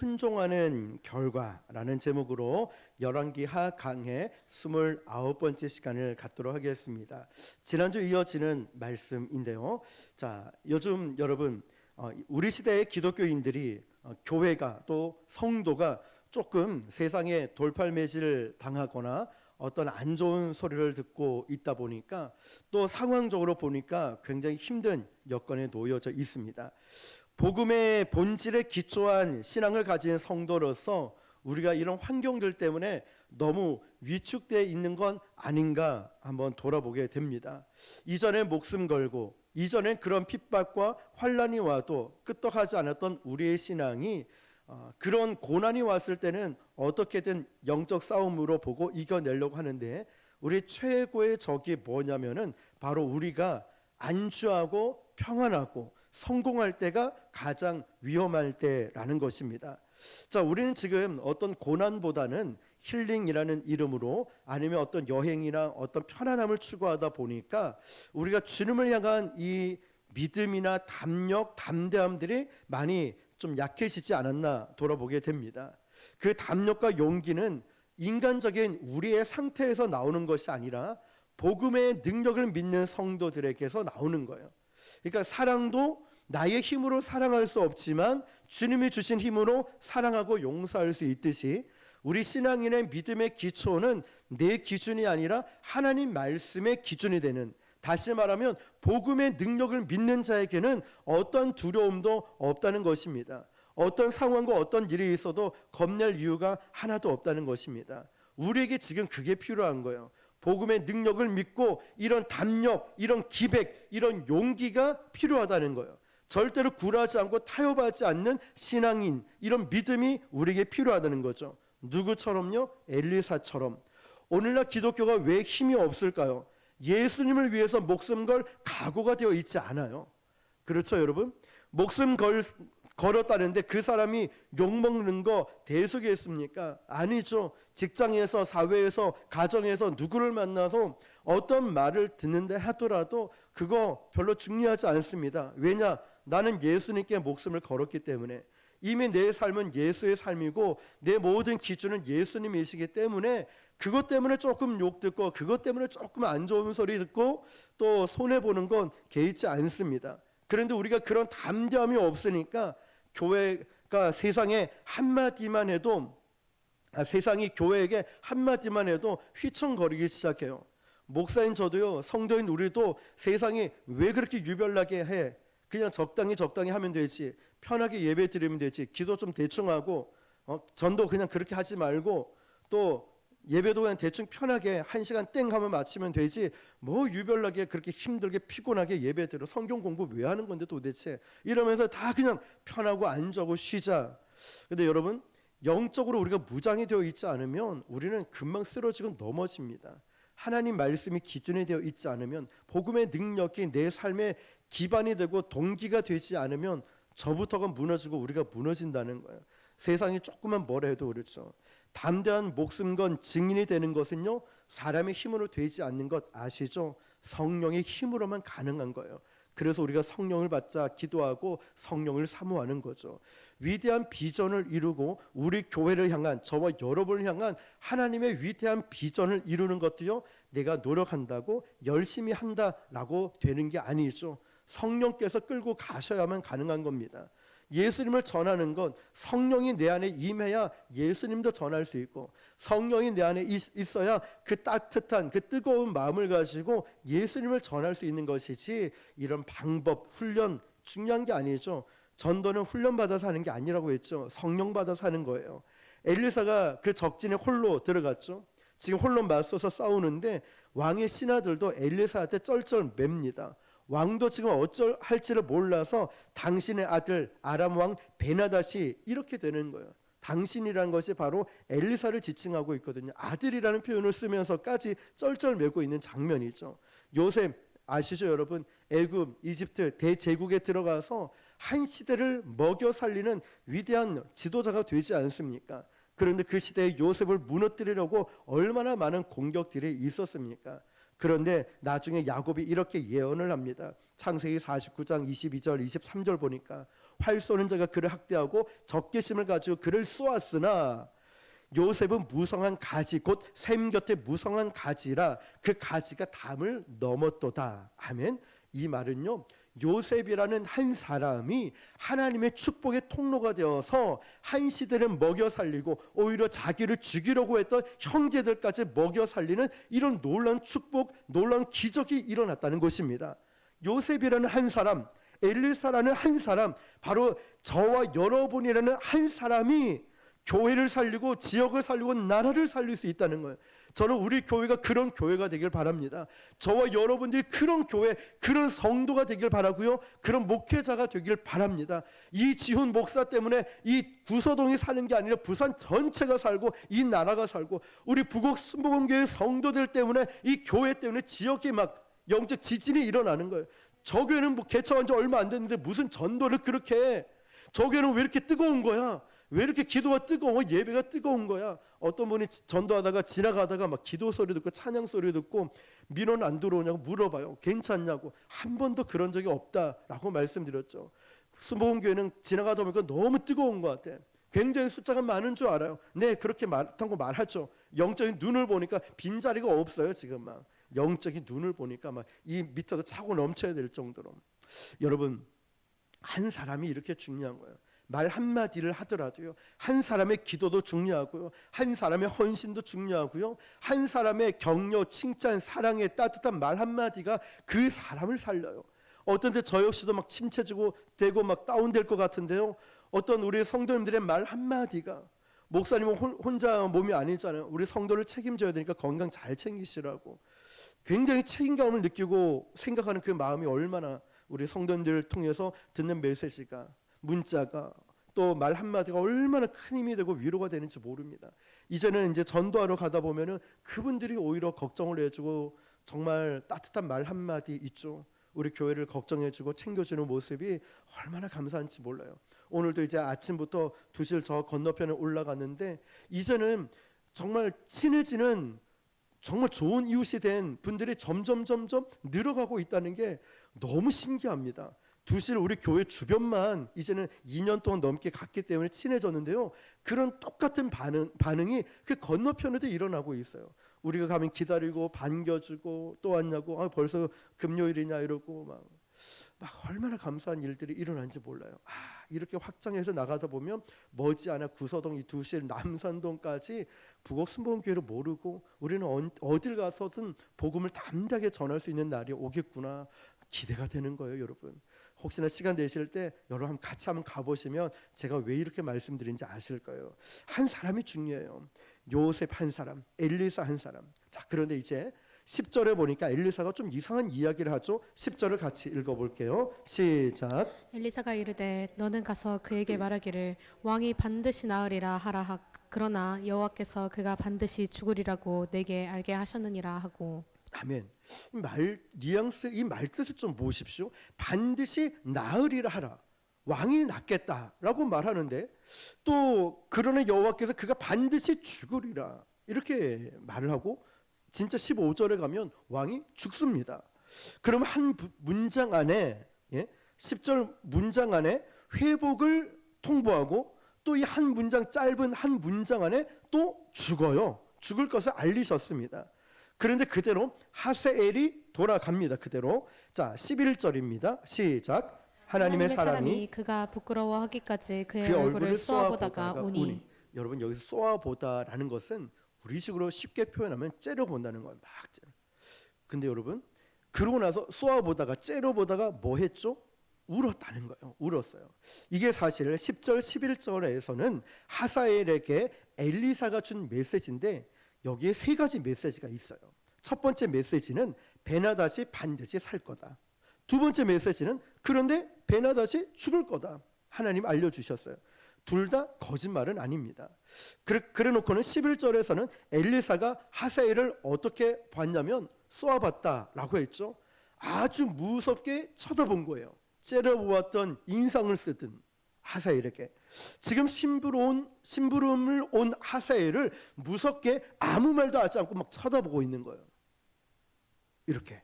순종하는 결과라는 제목으로 열왕기 하 강해 29번째 시간을 갖도록 하겠습니다. 지난주 이어지는 말씀인데요. 자, 요즘 여러분 우리 시대의 기독교인들이 교회가 또 성도가 조금 세상에 돌팔매질 당하거나 어떤 안 좋은 소리를 듣고 있다 보니까 또 상황적으로 보니까 굉장히 힘든 여건에 놓여져 있습니다. 복음의 본질에 기초한 신앙을 가진 성도로서 우리가 이런 환경들 때문에 너무 위축되어 있는 건 아닌가 한번 돌아보게 됩니다. 이전에 목숨 걸고 이전에 그런 핍박과 환난이 와도 끄떡하지 않았던 우리의 신앙이 그런 고난이 왔을 때는 어떻게든 영적 싸움으로 보고 이겨내려고 하는데, 우리 최고의 적이 뭐냐면은 바로 우리가 안주하고 평안하고 성공할 때가 가장 위험할 때라는 것입니다. 자, 우리는 지금 어떤 고난보다는 힐링이라는 이름으로 아니면 어떤 여행이나 어떤 편안함을 추구하다 보니까 우리가 주님을 향한 이 믿음이나 담력, 담대함들이 많이 좀 약해지지 않았나 돌아보게 됩니다. 그 담력과 용기는 인간적인 우리의 상태에서 나오는 것이 아니라 복음의 능력을 믿는 성도들에게서 나오는 거예요. 그러니까 사랑도 나의 힘으로 사랑할 수 없지만 주님이 주신 힘으로 사랑하고 용서할 수 있듯이, 우리 신앙인의 믿음의 기초는 내 기준이 아니라 하나님 말씀의 기준이 되는, 다시 말하면 복음의 능력을 믿는 자에게는 어떤 두려움도 없다는 것입니다. 어떤 상황과 어떤 일이 있어도 겁낼 이유가 하나도 없다는 것입니다. 우리에게 지금 그게 필요한 거예요. 복음의 능력을 믿고 이런 담력, 이런 기백, 이런 용기가 필요하다는 거예요. 절대로 굴하지 않고 타협하지 않는 신앙인, 이런 믿음이 우리에게 필요하다는 거죠. 누구처럼요? 엘리사처럼. 오늘날 기독교가 왜 힘이 없을까요? 예수님을 위해서 목숨 걸 각오가 되어 있지 않아요. 그렇죠, 여러분? 목숨 걸었다는데 그 사람이 욕먹는 거 대수겠습니까? 아니죠. 직장에서, 사회에서, 가정에서 누구를 만나서 어떤 말을 듣는데 하더라도 그거 별로 중요하지 않습니다. 왜냐? 나는 예수님께 목숨을 걸었기 때문에, 이미 내 삶은 예수의 삶이고 내 모든 기준은 예수님이시기 때문에 그것 때문에 조금 욕 듣고 그것 때문에 조금 안 좋은 소리 듣고 또 손해보는 건 개의치 않습니다. 그런데 우리가 그런 담대함이 없으니까 교회가 세상에 한마디만 해도 세상이 교회에게 한마디만 해도 휘청거리기 시작해요. 목사인 저도요, 성도인 우리도 세상이 왜 그렇게 유별나게 해? 그냥 적당히 하면 되지, 편하게 예배 드리면 되지, 기도 좀 대충 하고 전도 그냥 그렇게 하지 말고 또 예배도 그냥 대충 편하게 1시간 땡 하면 마치면 되지, 뭐 유별나게 그렇게 힘들게 피곤하게 예배 드려, 성경 공부 왜 하는 건데 도대체, 이러면서 다 그냥 편하고 앉아고 쉬자. 근데 여러분, 영적으로 우리가 무장이 되어 있지 않으면 우리는 금방 쓰러지고 넘어집니다. 하나님 말씀이 기준이 되어 있지 않으면, 복음의 능력이 내 삶의 기반이 되고 동기가 되지 않으면 저부터가 무너지고 우리가 무너진다는 거예요. 세상이 조금만 뭐라 해도 그렇죠. 담대한 목숨 건 증인이 되는 것은요, 사람의 힘으로 되지 않는 것 아시죠? 성령의 힘으로만 가능한 거예요. 그래서 우리가 성령을 받자 기도하고 성령을 사모하는 거죠. 위대한 비전을 이루고 우리 교회를 향한, 저와 여러분을 향한 하나님의 위대한 비전을 이루는 것도요, 내가 노력한다고 열심히 한다라고 되는 게 아니죠. 성령께서 끌고 가셔야만 가능한 겁니다. 예수님을 전하는 건 성령이 내 안에 임해야 예수님도 전할 수 있고, 성령이 내 안에 있어야 그 따뜻한, 그 뜨거운 마음을 가지고 예수님을 전할 수 있는 것이지, 이런 방법, 훈련 중요한 게 아니죠. 전도는 훈련받아서 하는 게 아니라고 했죠. 성령 받아서 하는 거예요. 엘리사가 그 적진에 홀로 들어갔죠. 지금 홀로 맞서서 싸우는데 왕의 신하들도 엘리사한테 쩔쩔 맵니다. 왕도 지금 어쩔 할지를 몰라서 당신의 아들 아람 왕 베나닷이 이렇게 되는 거예요. 당신이라는 것이 바로 엘리사를 지칭하고 있거든요. 아들이라는 표현을 쓰면서까지 쩔쩔매고 있는 장면이죠. 요셉 아시죠, 여러분? 애굽, 이집트 대제국에 들어가서 한 시대를 먹여 살리는 위대한 지도자가 되지 않습니까? 그런데 그 시대에 요셉을 무너뜨리려고 얼마나 많은 공격들이 있었습니까? 그런데 나중에 야곱이 이렇게 예언을 합니다. 창세기 49장 22절 23절 보니까 활 쏘는 자가 그를 학대하고 적개심을 가지고 그를 쏘았으나 요셉은 무성한 가지 곧 샘 곁에 무성한 가지라 그 가지가 담을 넘었도다. 아멘. 이 말은요, 요셉이라는 한 사람이 하나님의 축복의 통로가 되어서 한 시대를 먹여 살리고 오히려 자기를 죽이려고 했던 형제들까지 먹여 살리는 이런 놀라운 축복, 놀라운 기적이 일어났다는 것입니다. 요셉이라는 한 사람, 엘리사라는 한 사람, 바로 저와 여러분이라는 한 사람이 교회를 살리고 지역을 살리고 나라를 살릴 수 있다는 거예요. 저는 우리 교회가 그런 교회가 되길 바랍니다. 저와 여러분들이 그런 교회, 그런 성도가 되길 바라고요. 그런 목회자가 되길 바랍니다. 이지훈 목사 때문에 이 구서동이 사는 게 아니라 부산 전체가 살고 이 나라가 살고 우리 부곡 순복음교회 성도들 때문에 이 교회 때문에 지역이 막 영적 지진이 일어나는 거예요. 저 교회는 뭐 개척한 지 얼마 안 됐는데 무슨 전도를 그렇게 해? 저 교회는 왜 이렇게 뜨거운 거야? 왜 이렇게 기도가 뜨거워? 예배가 뜨거운 거야? 어떤 분이 전도하다가 지나가다가 막 기도 소리 듣고 찬양 소리 듣고 민원 안 들어오냐고 물어봐요. 괜찮냐고. 한 번도 그런 적이 없다라고 말씀드렸죠. 순복음교회는 지나가다 보니까 너무 뜨거운 것 같아. 굉장히 숫자가 많은 줄 알아요. 네, 그렇게 많다고 말하죠. 영적인 눈을 보니까 빈자리가 없어요. 지금 막 영적인 눈을 보니까 막 이 밑에도 차고 넘쳐야 될 정도로. 여러분, 한 사람이 이렇게 중요한 거예요. 말 한마디를 하더라도요, 한 사람의 기도도 중요하고요, 한 사람의 헌신도 중요하고요, 한 사람의 격려, 칭찬, 사랑의 따뜻한 말 한마디가 그 사람을 살려요. 어떤 때 저 역시도 막 침체지고 되고 막 다운될 것 같은데요, 어떤 우리 성도님들의 말 한마디가, 목사님은 혼자 몸이 아니잖아요. 우리 성도를 책임져야 되니까 건강 잘 챙기시라고 굉장히 책임감을 느끼고 생각하는 그 마음이 얼마나 우리 성도님들을 통해서 듣는 메시지가, 문자가, 또 말 한마디가 얼마나 큰 힘이 되고 위로가 되는지 모릅니다. 이제는 이제 전도하러 가다 보면은 그분들이 오히려 걱정을 해주고 정말 따뜻한 말 한마디 있죠. 우리 교회를 걱정해주고 챙겨주는 모습이 얼마나 감사한지 몰라요. 오늘도 이제 아침부터 두실 저 건너편에 올라갔는데 이제는 정말 친해지는 정말 좋은 이웃이 된 분들이 점점 늘어가고 있다는 게 너무 신기합니다. 두실 우리 교회 주변만 이제는 2년 동안 넘게 갔기 때문에 친해졌는데요, 그런 똑같은 반응이 그 건너편에도 일어나고 있어요. 우리가 가면 기다리고 반겨주고 또 왔냐고, 벌써 금요일이냐 이러고 막 얼마나 감사한 일들이 일어난지 몰라요. 이렇게 확장해서 나가다 보면 머지않아 구서동, 이 두실, 남산동까지 부곡 순복음교회를 모르고 우리는 어딜 가서든 복음을 담대하게 전할 수 있는 날이 오겠구나 기대가 되는 거예요. 여러분, 혹시나 시간 되실 때 여러분 같이 한번 가보시면 제가 왜 이렇게 말씀드린지 아실 거예요. 한 사람이 중요해요. 요셉 한 사람, 엘리사 한 사람. 자, 그런데 이제 10절에 보니까 엘리사가 좀 이상한 이야기를 하죠. 10절을 같이 읽어볼게요. 시작. 엘리사가 이르되 너는 가서 그에게 말하기를 왕이 반드시 나으리라 하라 그러나 여호와께서 그가 반드시 죽으리라고 내게 알게 하셨느니라 하고. 아멘. 뉘앙스, 이 말뜻을 좀 보십시오. 반드시 나으리라 하라. 왕이 낫겠다라고 말하는데 또 그러나 여호와께서 그가 반드시 죽으리라 이렇게 말을 하고 진짜 15절에 가면 왕이 죽습니다. 그럼 한 문장 안에 10절 문장 안에 회복을 통보하고 또 이 한 문장, 짧은 한 문장 안에 또 죽어요. 죽을 것을 알리셨습니다. 그런데 그대로 하세엘이 돌아갑니다. 그대로. 자, 11절입니다. 시작. 하나님의 사람이 그가 부끄러워하기까지 그의 얼굴을 쏘아보다가 우니. 여러분, 여기서 쏘아보다라는 것은 우리식으로 쉽게 표현하면 째려본다는 거예요. 막 째려. 근데 여러분, 그러고 나서 쏘아보다가 째려보다가 뭐 했죠? 울었다는 거예요. 울었어요. 이게 사실 10절 11절에서는 하사엘에게 엘리사가 준 메시지인데 여기에 세 가지 메시지가 있어요. 첫 번째 메시지는 베나닷이 반드시 살 거다. 두 번째 메시지는 그런데 베나닷이 죽을 거다. 하나님 알려주셨어요. 둘 다 거짓말은 아닙니다. 그래 놓고는 11절에서는 엘리사가 하사엘을 어떻게 봤냐면 쏘아봤다라고 했죠. 아주 무섭게 쳐다본 거예요. 째려보았던 인상을 쓰던 하사엘에게. 지금 심부름을 온 하사엘을 무섭게 아무 말도 하지 않고 막 쳐다보고 있는 거예요. 이렇게.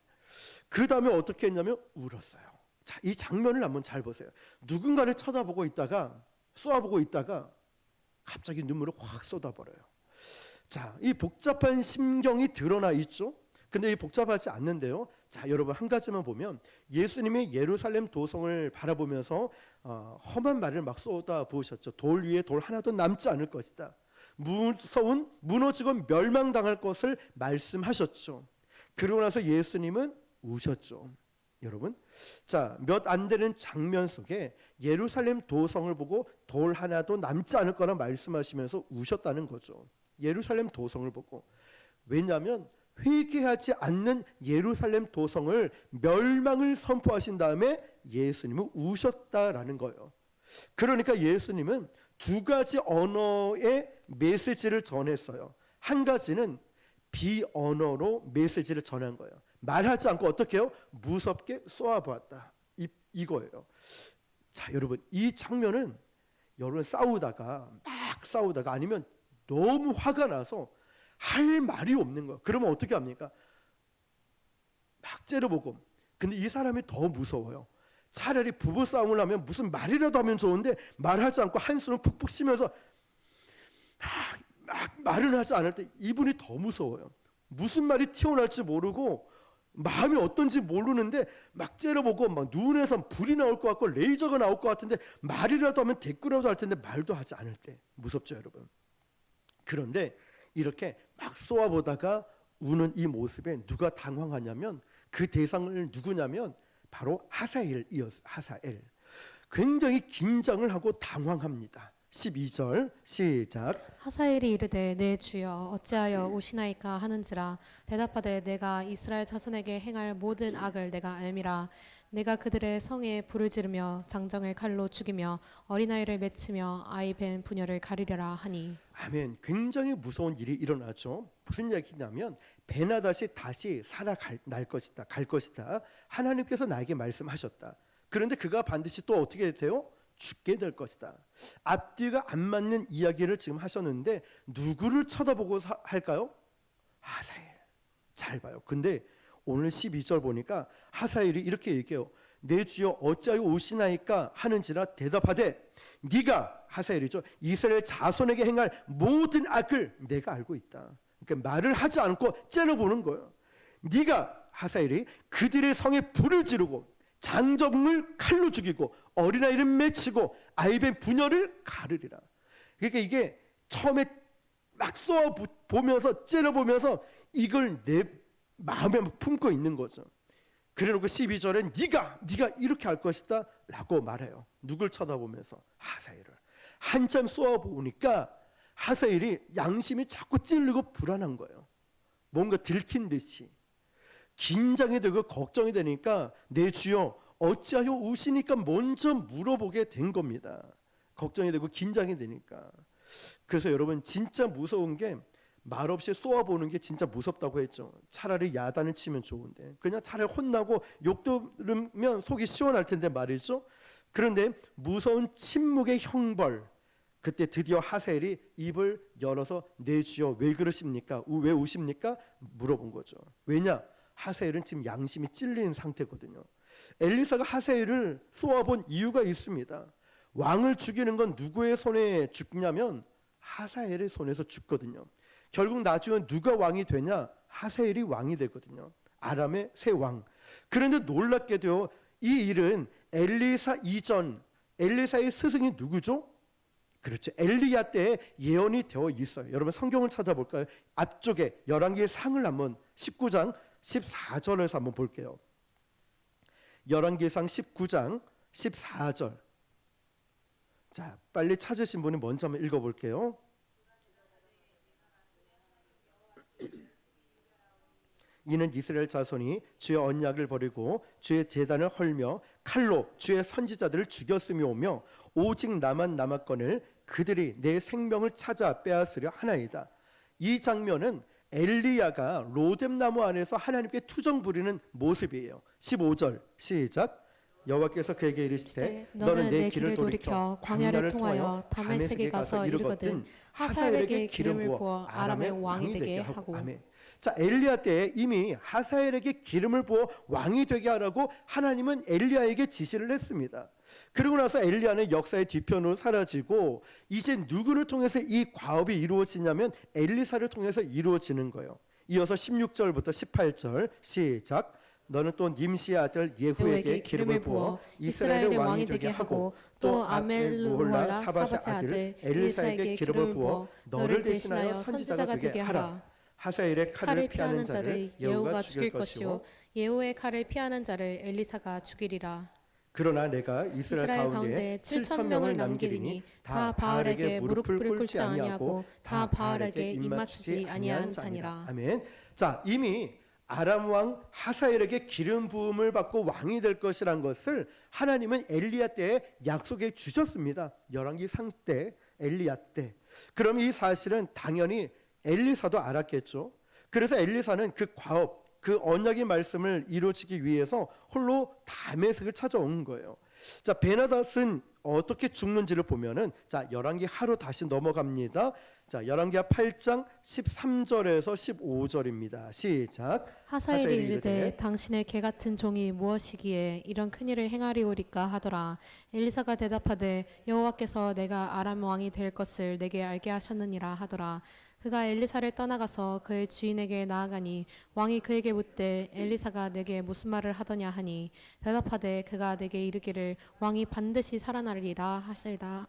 그 다음에 어떻게 했냐면 울었어요. 자, 이 장면을 한번 잘 보세요. 누군가를 쳐다보고 있다가 쏘아보고 있다가 갑자기 눈물을 확 쏟아버려요. 자, 이 복잡한 심경이 드러나 있죠. 근데 이 복잡하지 않는데요. 자, 여러분 한 가지만 보면 예수님이 예루살렘 도성을 바라보면서 험한 말을 막 쏟아 부으셨죠. 돌 위에 돌 하나도 남지 않을 것이다. 무서운 무너지고 멸망당할 것을 말씀하셨죠. 그러고 나서 예수님은 우셨죠. 여러분, 자, 몇 안 되는 장면 속에 예루살렘 도성을 보고 돌 하나도 남지 않을 거라 말씀하시면서 우셨다는 거죠. 예루살렘 도성을 보고. 왜냐하면 회개하지 않는 예루살렘 도성을 멸망을 선포하신 다음에 예수님은 우셨다라는 거예요. 그러니까 예수님은 두 가지 언어의 메시지를 전했어요. 한 가지는 비언어로 메시지를 전한 거예요. 말하지 않고 어떻게 해요? 무섭게 쏘아보았다. 이거예요. 자, 여러분, 이 장면은 여러분 싸우다가 아니면 너무 화가 나서 할 말이 없는 거예요. 그러면 어떻게 합니까? 막 째려보고. 근데 이 사람이 더 무서워요. 차라리 부부싸움을 하면 무슨 말이라도 하면 좋은데 말하지 않고 한숨을 푹푹 쉬면서 막 말을 하지 않을 때 이분이 더 무서워요. 무슨 말이 튀어나올지 모르고 마음이 어떤지 모르는데 막 째려보고 막 눈에서 불이 나올 것 같고 레이저가 나올 것 같은데 말이라도 하면 대꾸라도 할 텐데 말도 하지 않을 때 무섭죠, 여러분. 그런데 이렇게 막 쏘아보다가 우는 이 모습에 누가 당황하냐면 그 대상을 누구냐면 바로 하사엘이었어요. 하사엘. 굉장히 긴장을 하고 당황합니다. 12절 시작. 하사엘이 이르되 내 주여 어찌하여 우시나이까 하는지라 대답하되 내가 이스라엘 자손에게 행할 모든 악을 내가 알미라. 내가 그들의 성에 불을 지르며 장정을 칼로 죽이며 어린아이를 맺히며 아이 벤 부녀를 가리려라 하니. 아멘. 굉장히 무서운 일이 일어나죠. 무슨 얘기냐면 베나다시 다시 날 것이다. 갈 것이다. 하나님께서 나에게 말씀하셨다. 그런데 그가 반드시 또 어떻게 돼요? 죽게 될 것이다. 앞뒤가 안 맞는 이야기를 지금 하셨는데 누구를 쳐다보고 할까요? 하사엘. 잘 봐요. 근데 오늘 12절 보니까 하사엘이 이렇게 얘기해요. 내 주여 어찌하여 오시나이까 하는지라 대답하되 네가 하사엘이죠. 이스라엘 자손에게 행할 모든 악을 내가 알고 있다. 그러니까 말을 하지 않고 째려보는 거예요. 네가 하사엘이 그들의 성에 불을 지르고 장정을 칼로 죽이고 어린아이를 맺히고 아이벤 부녀를 가르리라. 그러니까 이게 처음에 막 쏘아 보면서 째려보면서 이걸 내 마음에 품고 있는 거죠. 그래놓고 12절에 네가 이렇게 할 것이다 라고 말해요. 누굴 쳐다보면서? 하사엘을. 한참 쏘아보니까 하사엘이 양심이 자꾸 찔리고 불안한 거예요. 뭔가 들킨 듯이 긴장이 되고 걱정이 되니까 내 주여 어찌하여 우시니까 먼저 물어보게 된 겁니다. 걱정이 되고 긴장이 되니까. 그래서 여러분 진짜 무서운 게 말없이 쏘아보는 게 진짜 무섭다고 했죠. 차라리 야단을 치면 좋은데 그냥 차라리 혼나고 욕 들으면 속이 시원할 텐데 말이죠. 그런데 무서운 침묵의 형벌, 그때 드디어 하사엘이 입을 열어서 내 주여 왜 그러십니까? 왜 우십니까? 물어본 거죠. 왜냐? 하사엘은 지금 양심이 찔린 상태거든요. 엘리사가 하사엘을 쏘아본 이유가 있습니다. 왕을 죽이는 건 누구의 손에 죽냐면 하사엘의 손에서 죽거든요. 결국 나중에 누가 왕이 되냐? 하사엘이 왕이 되거든요. 아람의 새 왕. 그런데 놀랍게도 이 일은 엘리사 이전, 엘리사의 스승이 누구죠? 그렇죠. 엘리야 때에 예언이 되어 있어요. 여러분 성경을 찾아볼까요? 앞쪽에 열왕기의 상을 한번 19장 14절에서 한번 볼게요. 열왕기상 19장 14절. 자, 빨리 찾으신 분이 먼저 한번 읽어볼게요. 이는 이스라엘 자손이 주의 언약을 버리고 주의 제단을 헐며 칼로 주의 선지자들을 죽였으며오며 오직 나만 남았거늘 그들이 내 생명을 찾아 빼앗으려 하나이다. 이 장면은 엘리야가 로뎀나무 안에서 하나님께 투정 부리는 모습이에요. 15절 시작. 여호와께서 그에게 이르시되 너는 내 길을 돌이켜 광야를 통하여 다메섹에 가서 이르거든 하사엘에게 기름을 부어 아람의 왕이 되게 하고. 아멘. 자, 엘리야 때에 이미 하사엘에게 기름을 부어 왕이 되게 하라고 하나님은 엘리야에게 지시를 했습니다. 그러고 나서 엘리야는 역사의 뒤편으로 사라지고 이제 누구를 통해서 이 과업이 이루어지냐면 엘리사를 통해서 이루어지는 거예요. 이어서 16절부터 18절 시작. 너는 또 님시의 아들 예후에게 기름을 부어 이스라엘의 왕이 되게 하고 또 아멜르홀라 사밧의 아들 엘리사에게 기름을 부어 너를 대신하여 선지자가 되게 하라. 하사엘의 칼을 피하는 자를 예후가 죽일 것이요 예후의 칼을 피하는 자를 엘리사가 죽이리라. 그러나 내가 이스라엘 가운데 7천 명을 남기리니 다 바알에게 무릎을 꿇지 아니하고 다 바알에게 입맞추지 아니한 자니라. 아멘. 자, 이미 아람 왕 하사엘에게 기름 부음을 받고 왕이 될 것이란 것을 하나님은 엘리야 때에 약속해 주셨습니다. 열왕기상 때, 엘리야 때. 그럼 이 사실은 당연히 엘리사도 알았겠죠. 그래서 엘리사는 그 과업, 그 언약의 말씀을 이루어지기 위해서 홀로 다메섹을 찾아온 거예요. 자, 베나닷은 어떻게 죽는지를 보면은 자, 열왕기 하루 다시 넘어갑니다. 자, 열왕기하 8장 13절에서 15절입니다. 시작. 하사엘이 이르되 당신의 개 같은 종이 무엇이기에 이런 큰 일을 행하리오리까 하더라. 엘리사가 대답하되 여호와께서 내가 아람 왕이 될 것을 내게 알게 하셨느니라 하더라. 그가 엘리사를 떠나가서 그의 주인에게 나아가니 왕이 그에게 묻되 엘리사가 내게 무슨 말을 하더냐 하니 대답하되 그가 내게 이르기를 왕이 반드시 살아나리라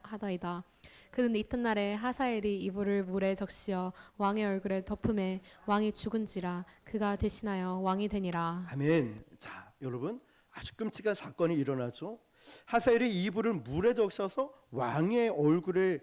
하다이다. 그는 이튿날에 하사엘이 이불을 물에 적시어 왕의 얼굴에 덮음에 왕이 죽은지라 그가 대신하여 왕이 되니라. 아멘. 자, 여러분 아주 끔찍한 사건이 일어나죠. 하사엘이 이불을 물에 적셔서 왕의 얼굴에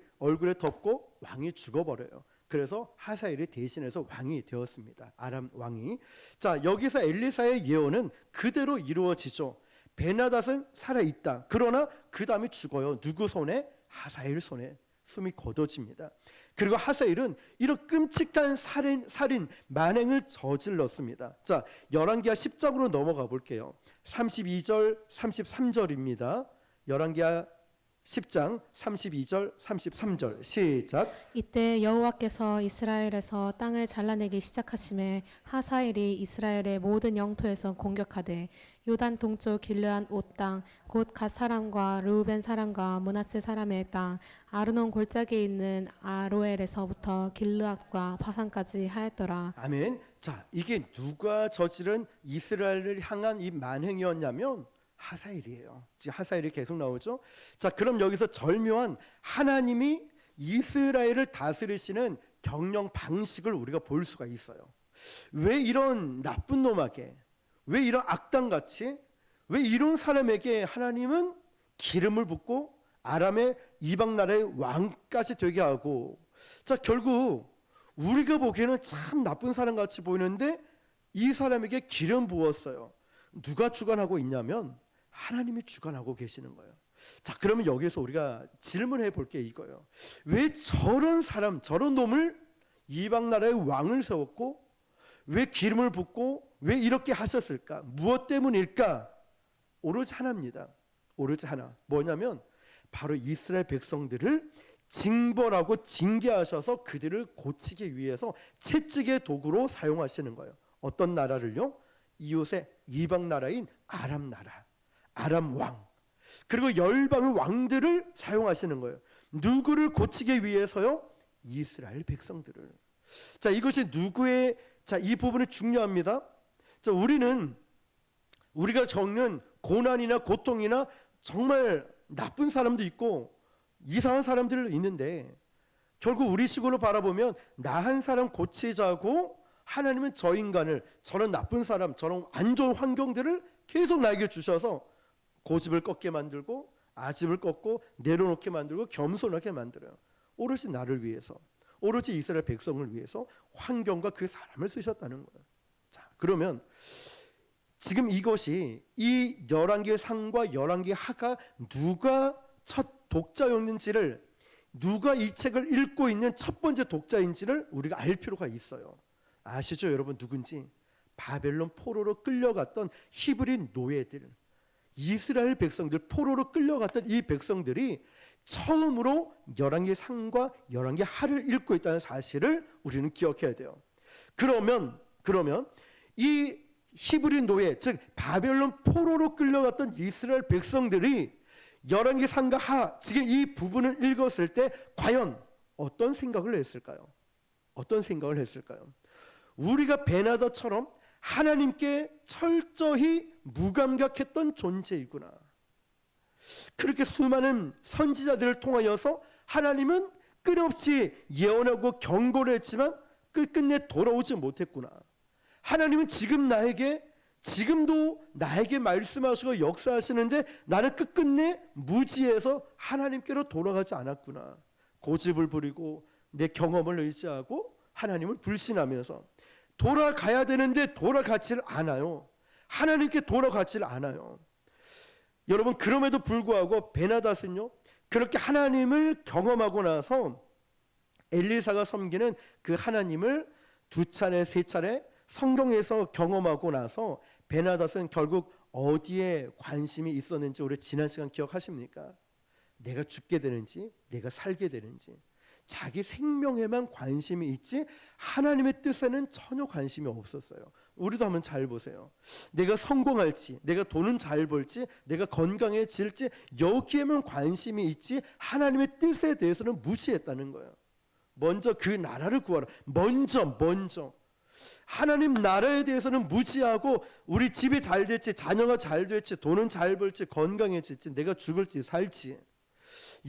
덮고 왕이 죽어버려요. 그래서 하사엘이 대신해서 왕이 되었습니다. 아람 왕이. 자, 여기서 엘리사의 예언은 그대로 이루어지죠. 베나닷은 살아있다. 그러나 그 다음에 죽어요. 누구 손에? 하사엘 손에 숨이 거둬집니다. 그리고 하사엘은 이런 끔찍한 살인 만행을 저질렀습니다. 자, 열왕기하 10장으로 넘어가 볼게요. 32절 33절입니다. 열왕기하 10장 32절 33절 시작. 이때 여호와께서 이스라엘에서 땅을 잘라내기 시작하심에 하사엘이 이스라엘의 모든 영토에서 공격하되 요단 동쪽 길르앗 옷 땅 곧 갓 사람과 르우벤 사람과 므낫세 사람의 땅 아르논 골짜기에 있는 아로엘에서부터 길르앗과 바산까지 하였더라. 아멘. 자, 이게 누가 저지른 이스라엘을 향한 이 만행이었냐면 하사엘이에요. 지금 하사엘이 계속 나오죠. 자, 그럼 여기서 절묘한 하나님이 이스라엘을 다스리시는 경영 방식을 우리가 볼 수가 있어요. 왜 이런 나쁜 놈에게, 왜 이런 악당같이, 왜 이런 사람에게 하나님은 기름을 붓고 아람의 이방 나라의 왕까지 되게 하고, 자, 결국 우리가 보기에는 참 나쁜 사람같이 보이는데 이 사람에게 기름 부었어요. 누가 주관하고 있냐면 하나님이 주관하고 계시는 거예요. 자, 그러면 여기서 우리가 질문해 볼 게 이거예요. 왜 저런 사람, 저런 놈을 이방 나라의 왕을 세웠고 왜 기름을 붓고 왜 이렇게 하셨을까? 무엇 때문일까? 오로지 하나입니다. 오로지 하나. 뭐냐면 바로 이스라엘 백성들을 징벌하고 징계하셔서 그들을 고치기 위해서 채찍의 도구로 사용하시는 거예요. 어떤 나라를요? 이웃의 이방 나라인 아람 나라, 아람 왕, 그리고 열방의 왕들을 사용하시는 거예요. 누구를 고치기 위해서요? 이스라엘 백성들을. 자, 이것이 누구의, 자, 이 부분이 중요합니다. 자, 우리가 겪는 고난이나 고통이나 정말 나쁜 사람도 있고 이상한 사람들 있는데 결국 우리 식으로 바라보면 나 한 사람 고치자고 하나님은 저 인간을, 저런 나쁜 사람, 저런 안 좋은 환경들을 계속 나에게 주셔서 고집을 꺾게 만들고 아집을 꺾고 내려놓게 만들고 겸손하게 만들어요. 오로지 나를 위해서, 오로지 이스라엘 백성을 위해서 환경과 그 사람을 쓰셨다는 거예요. 자, 그러면 지금 이것이 이 열왕기 상과 열왕기 하가 누가 첫 독자였는지를, 누가 이 책을 읽고 있는 첫 번째 독자인지를 우리가 알 필요가 있어요. 아시죠, 여러분? 누군지? 바벨론 포로로 끌려갔던 히브리 노예들, 이스라엘 백성들, 포로로 끌려갔던 이 백성들이 처음으로 열왕기 상과 열왕기 하를 읽고 있다는 사실을 우리는 기억해야 돼요. 그러면 그러면 이 히브리 노예, 즉 바벨론 포로로 끌려갔던 이스라엘 백성들이 열왕기 상과 하, 지금 이 부분을 읽었을 때 과연 어떤 생각을 했을까요? 어떤 생각을 했을까요? 우리가 베나다처럼 하나님께 철저히 무감각했던 존재이구나. 그렇게 수많은 선지자들을 통하여서 하나님은 끊임없이 예언하고 경고를 했지만 끝끝내 돌아오지 못했구나. 하나님은 지금도 나에게 말씀하시고 역사하시는데 나는 끝끝내 무지해서 하나님께로 돌아가지 않았구나. 고집을 부리고 내 경험을 의지하고 하나님을 불신하면서 돌아가야 되는데 돌아가지를 않아요. 하나님께 돌아가지를 않아요. 여러분, 그럼에도 불구하고 베나닷은요, 그렇게 하나님을 경험하고 나서 엘리사가 섬기는 그 하나님을 2차례 3차례 성경에서 경험하고 나서 베나닷은 결국 어디에 관심이 있었는지 우리 지난 시간 기억하십니까? 내가 죽게 되는지 내가 살게 되는지 자기 생명에만 관심이 있지 하나님의 뜻에는 전혀 관심이 없었어요. 우리도 한번 잘 보세요. 내가 성공할지, 내가 돈은 잘 벌지, 내가 건강해질지 여기에만 관심이 있지 하나님의 뜻에 대해서는 무시했다는 거예요. 먼저 그 나라를 구하라. 먼저 하나님 나라에 대해서는 무지하고 우리 집이 잘 될지, 자녀가 잘 될지, 돈은 잘 벌지, 건강해질지, 내가 죽을지 살지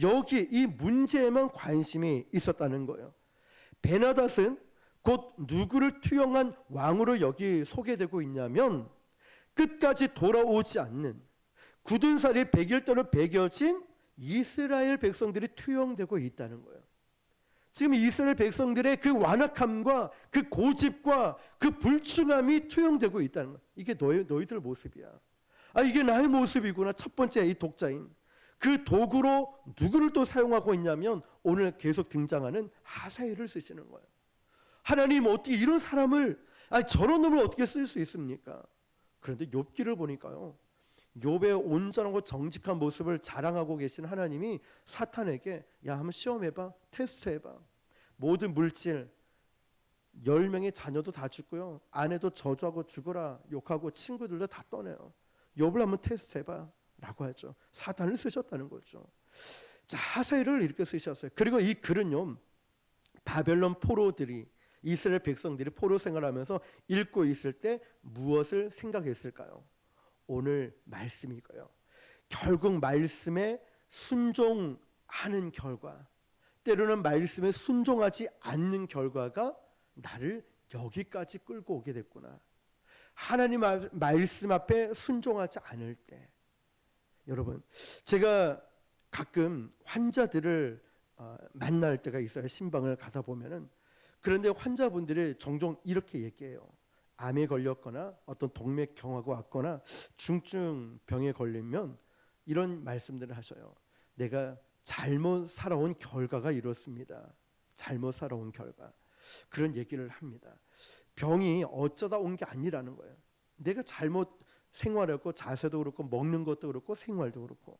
여기 이 문제에만 관심이 있었다는 거예요. 베나닷은 곧 누구를 투영한 왕으로 여기 소개되고 있냐면 끝까지 돌아오지 않는 굳은 살이 100일 동안 배겨진 이스라엘 백성들이 투영되고 있다는 거예요. 지금 이스라엘 백성들의 그 완악함과 그 고집과 그 불충함이 투영되고 있다는 거예요. 이게 너희들 모습이야. 이게 나의 모습이구나. 첫 번째 이 독자인 그 도구로 누구를 또 사용하고 있냐면 오늘 계속 등장하는 하사엘을 쓰시는 거예요. 하나님 어떻게 이런 사람을 저런 놈을 어떻게 쓸 수 있습니까? 그런데 욥기를 보니까요, 욥의 온전하고 정직한 모습을 자랑하고 계신 하나님이 사탄에게 야 한번 시험해봐, 테스트해봐. 모든 물질 10명의 자녀도 다 죽고요, 아내도 저주하고 죽어라 욕하고 친구들도 다 떠내요. 욥을 한번 테스트해봐 라고 하죠. 사탄을 쓰셨다는 거죠. 자, 하사엘을 이렇게 쓰셨어요. 그리고 이 글은요, 바벨론 포로들이, 이스라엘 백성들이 포로 생활하면서 읽고 있을 때 무엇을 생각했을까요? 오늘 말씀이고요. 결국 말씀에 순종하는 결과, 때로는 말씀에 순종하지 않는 결과가 나를 여기까지 끌고 오게 됐구나. 하나님 말씀 앞에 순종하지 않을 때, 여러분, 제가 가끔 환자들을 만날 때가 있어요. 신방을 가다 보면은. 그런데 환자분들이 종종 이렇게 얘기해요. 암에 걸렸거나 어떤 동맥경화가 왔거나 중증 병에 걸리면 이런 말씀들을 하셔요. 내가 잘못 살아온 결과가 이렇습니다. 잘못 살아온 결과. 그런 얘기를 합니다. 병이 어쩌다 온 게 아니라는 거예요. 내가 잘못 생활했고, 자세도 그렇고, 먹는 것도 그렇고, 생활도 그렇고.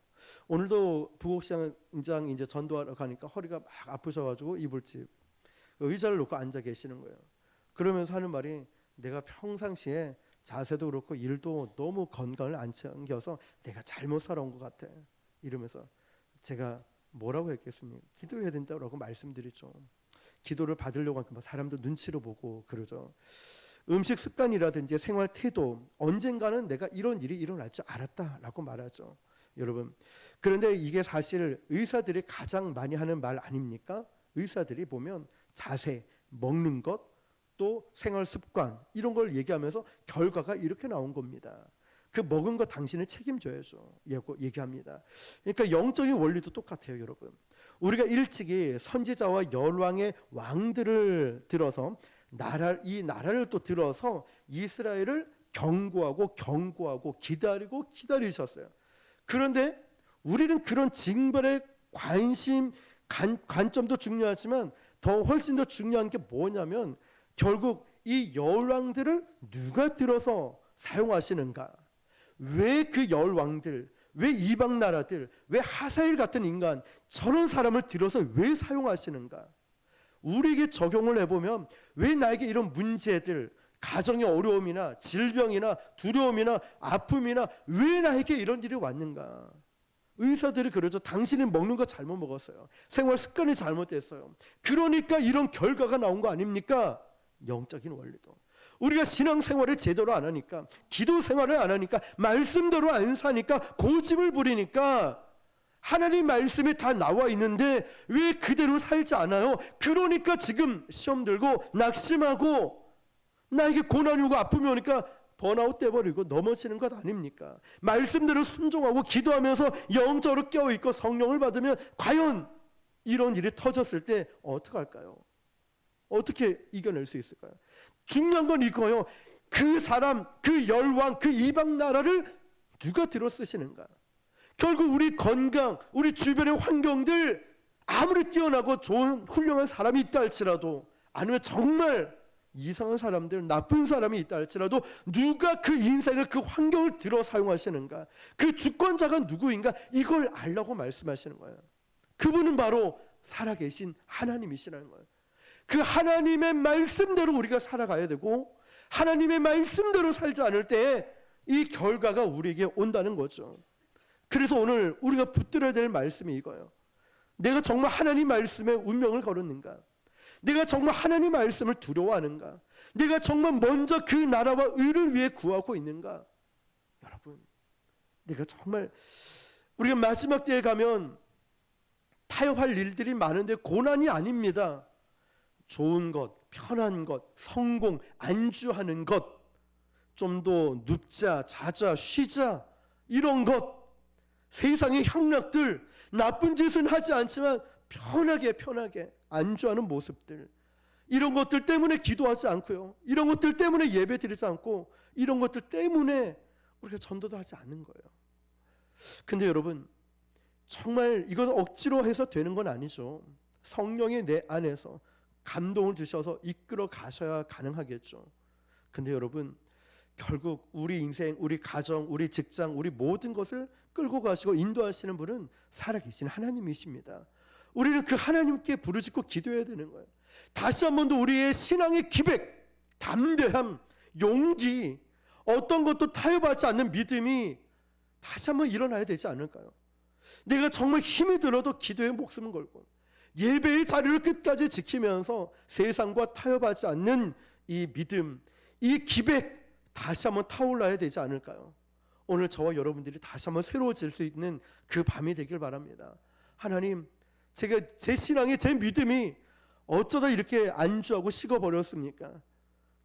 오늘도 부곡시장 이제 전도하러 가니까 허리가 막 아프셔가지고 이불집 의자를 놓고 앉아 계시는 거예요. 그러면서 하는 말이, 내가 평상시에 자세도 그렇고 일도 너무 건강을 안 챙겨서 내가 잘못 살아온 것 같아. 이러면서 제가 뭐라고 했겠습니까? 기도해야 된다고 말씀드리죠. 기도를 받으려고 하니까 사람도 눈치로 보고 그러죠. 음식 습관이라든지 생활 태도, 언젠가는 내가 이런 일이 일어날 줄 알았다라고 말하죠. 여러분, 그런데 이게 사실 의사들이 가장 많이 하는 말 아닙니까? 의사들이 보면 자세, 먹는 것, 또 생활 습관 이런 걸 얘기하면서 결과가 이렇게 나온 겁니다. 그 먹은 거 당신을 책임져야죠. 얘기합니다. 그러니까 영적인 원리도 똑같아요, 여러분. 우리가 일찍이 선지자와 열왕의 왕들을 들어서 이 나라를 또 들어서 이스라엘을 경고하고 기다리셨어요. 그런데 우리는 그런 징벌의 관점도 중요하지만 더 훨씬 더 중요한 게 뭐냐면 결국 이 열왕들을 누가 들어서 사용하시는가? 왜 그 열왕들, 왜 이방 나라들, 왜 하사엘 같은 인간, 저런 사람을 들어서 왜 사용하시는가? 우리에게 적용을 해보면 왜 나에게 이런 문제들, 가정의 어려움이나 질병이나 두려움이나 아픔이나 왜 나에게 이런 일이 왔는가? 의사들이 그러죠. 당신은 먹는 거 잘못 먹었어요. 생활 습관이 잘못됐어요. 그러니까 이런 결과가 나온 거 아닙니까? 영적인 원리도. 우리가 신앙생활을 제대로 안 하니까, 기도 생활을 안 하니까, 말씀대로 안 사니까, 고집을 부리니까 하나님 말씀에 다 나와 있는데 왜 그대로 살지 않아요? 그러니까 지금 시험 들고 낙심하고 나에게 고난이 오고 아픔이 오니까 번아웃 돼버리고 넘어지는 것 아닙니까? 말씀대로 순종하고 기도하면서 영적으로 깨어있고 성령을 받으면 과연 이런 일이 터졌을 때 어떡할까요? 어떻게 이겨낼 수 있을까요? 중요한 건 이거예요. 그 사람, 그 열왕, 그 이방 나라를 누가 들어 쓰시는가? 결국 우리 건강, 우리 주변의 환경들 아무리 뛰어나고 좋은 훌륭한 사람이 있다 할지라도, 아니면 정말 이상한 사람들, 나쁜 사람이 있다 할지라도 누가 그 인생을, 그 환경을 들어 사용하시는가? 그 주권자가 누구인가? 이걸 알라고 말씀하시는 거예요. 그분은 바로 살아계신 하나님이시라는 거예요. 그 하나님의 말씀대로 우리가 살아가야 되고, 하나님의 말씀대로 살지 않을 때 이 결과가 우리에게 온다는 거죠. 그래서 오늘 우리가 붙들어야 될 말씀이 이거예요. 내가 정말 하나님 말씀에 운명을 걸었는가? 내가 정말 하나님 말씀을 두려워하는가? 내가 정말 먼저 그 나라와 의를 위해 구하고 있는가? 여러분, 내가 정말, 우리가 마지막 때에 가면 타협할 일들이 많은데 고난이 아닙니다. 좋은 것, 편한 것, 성공, 안주하는 것, 좀 더 눕자, 자자, 쉬자, 이런 것, 세상의 향락들, 나쁜 짓은 하지 않지만 편하게 안주하는 모습들, 이런 것들 때문에 기도하지 않고요, 이런 것들 때문에 예배 드리지 않고, 이런 것들 때문에 우리가 전도도 하지 않는 거예요. 근데 여러분, 정말 이것 억지로 해서 되는 건 아니죠. 성령이 내 안에서 감동을 주셔서 이끌어 가셔야 가능하겠죠. 근데 여러분, 결국 우리 인생, 우리 가정, 우리 직장, 우리 모든 것을 끌고 가시고 인도하시는 분은 살아계신 하나님이십니다. 우리는 그 하나님께 부르짖고 기도해야 되는 거예요. 다시 한 번 더 우리의 신앙의 기백, 담대함, 용기, 어떤 것도 타협하지 않는 믿음이 다시 한 번 일어나야 되지 않을까요? 내가 정말 힘이 들어도 기도에 목숨을 걸고 예배의 자리를 끝까지 지키면서 세상과 타협하지 않는 이 믿음, 이 기백 다시 한번 타올라야 되지 않을까요? 오늘 저와 여러분들이 다시 한번 새로워질 수 있는 그 밤이 되길 바랍니다. 하나님, 제가 제 신앙의 제 믿음이 어쩌다 이렇게 안주하고 식어버렸습니까?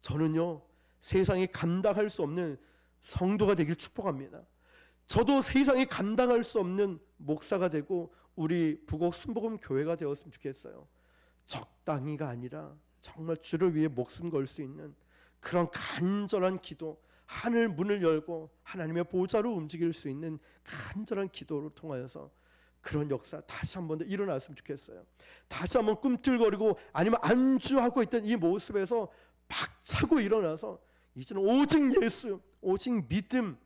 저는요, 세상이 감당할 수 없는 성도가 되길 축복합니다. 저도 세상이 감당할 수 없는 목사가 되고 우리 북옥 순복음 교회가 되었으면 좋겠어요. 적당히가 아니라 정말 주를 위해 목숨 걸 수 있는 그런 간절한 기도, 하늘 문을 열고 하나님의 보좌로 움직일 수 있는 간절한 기도를 통하여서 그런 역사 다시 한 번 더 일어났으면 좋겠어요. 다시 한번 꿈틀거리고 아니면 안주하고 있던 이 모습에서 박차고 일어나서 이제는 오직 예수, 오직 믿음,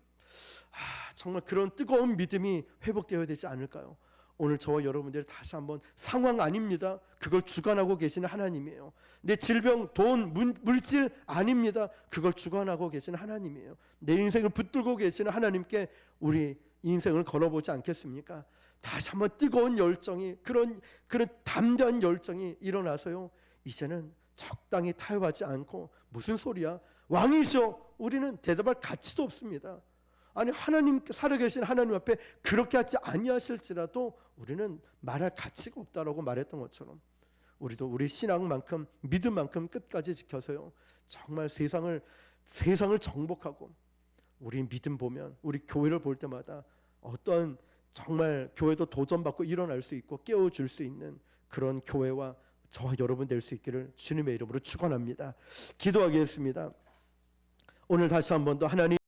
정말 그런 뜨거운 믿음이 회복되어야 되지 않을까요? 오늘 저와 여러분들이 다시 한번, 상황 아닙니다. 그걸 주관하고 계시는 하나님이에요. 내 질병, 돈, 물질 아닙니다. 그걸 주관하고 계시는 하나님이에요. 내 인생을 붙들고 계시는 하나님께 우리 인생을 걸어보지 않겠습니까? 다시 한번 뜨거운 열정이, 그런 담대한 열정이 일어나서요, 이제는 적당히 타협하지 않고, 무슨 소리야, 왕이죠. 우리는 대답할 가치도 없습니다. 아니, 하나님, 살아계신 하나님 앞에 그렇게 하지 아니하실지라도 우리는 말할 가치가 없다라고 말했던 것처럼, 우리도 우리 신앙만큼, 믿음만큼 끝까지 지켜서요, 정말 세상을 정복하고, 우리 믿음 보면, 우리 교회를 볼 때마다 어떤 정말 교회도 도전받고 일어날 수 있고 깨워줄 수 있는 그런 교회와 저와 여러분 될 수 있기를 주님의 이름으로 축원합니다. 기도하겠습니다. 오늘 다시 한 번 더 하나님